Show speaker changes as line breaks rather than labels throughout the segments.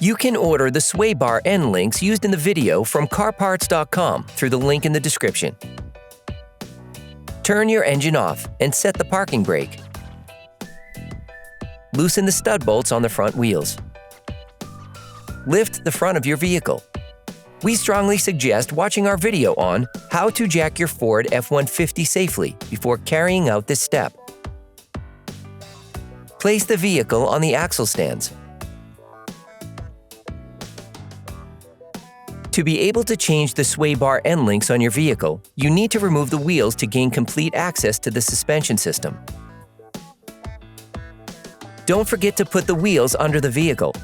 You can order the sway bar end links used in the video from CarParts.com through the link in the description. Turn your engine off and set the parking brake. Loosen the stud bolts on the front wheels. Lift the front of your vehicle. We strongly suggest watching our video on how to jack your Ford F-150 safely before carrying out this step. Place the vehicle on the axle stands. To be able to change the sway bar end links on your vehicle, you need to remove the wheels to gain complete access to the suspension system. Don't forget to put the wheels under the vehicle.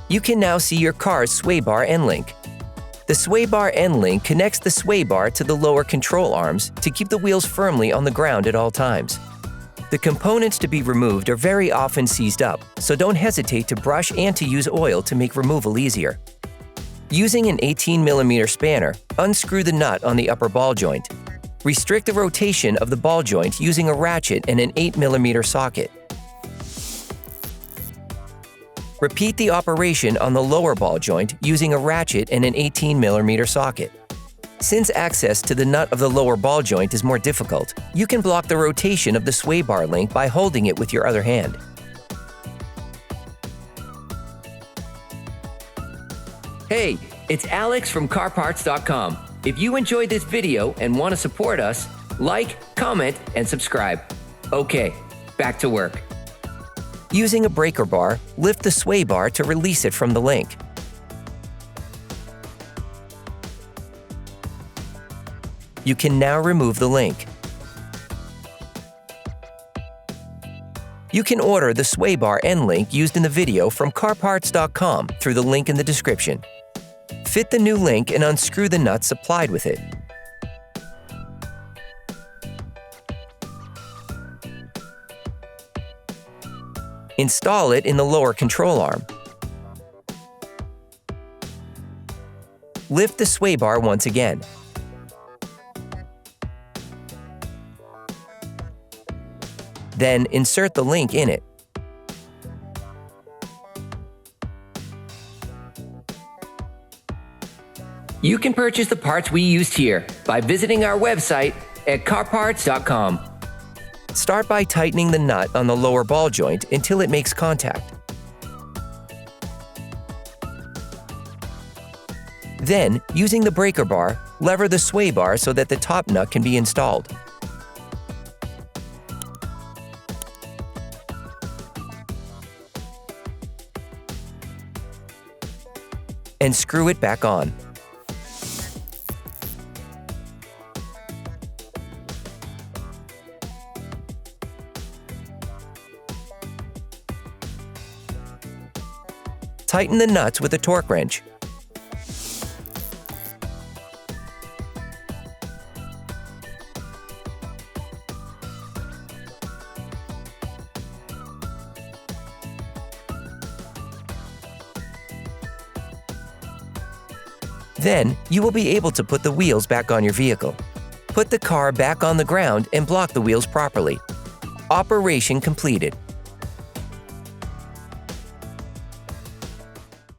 You can now see your car's sway bar end link. The sway bar end link connects the sway bar to the lower control arms to keep the wheels firmly on the ground at all times. The components to be removed are very often seized up, so don't hesitate to brush and to use oil to make removal easier. Using an 18mm spanner, unscrew the nut on the upper ball joint. Restrict the rotation of the ball joint using a ratchet and an 8mm socket. Repeat the operation on the lower ball joint using a ratchet and an 18mm socket. Since access to the nut of the lower ball joint is more difficult, you can block the rotation of the sway bar link by holding it with your other hand. Hey, it's Alex from CarParts.com. If you enjoyed this video and want to support us, like, comment, and subscribe. Okay, back to work. Using a breaker bar, lift the sway bar to release it from the link. You can now remove the link. You can order the sway bar end link used in the video from CarParts.com through the link in the description. Fit the new link and unscrew the nuts supplied with it. Install it in the lower control arm. Lift the sway bar once again. Then insert the link in it. You can purchase the parts we used here by visiting our website at CarParts.com. Start by tightening the nut on the lower ball joint until it makes contact. Then, using the breaker bar, lever the sway bar so that the top nut can be installed. And screw it back on. Tighten the nuts with a torque wrench. Then, you will be able to put the wheels back on your vehicle. Put the car back on the ground and block the wheels properly. Operation completed.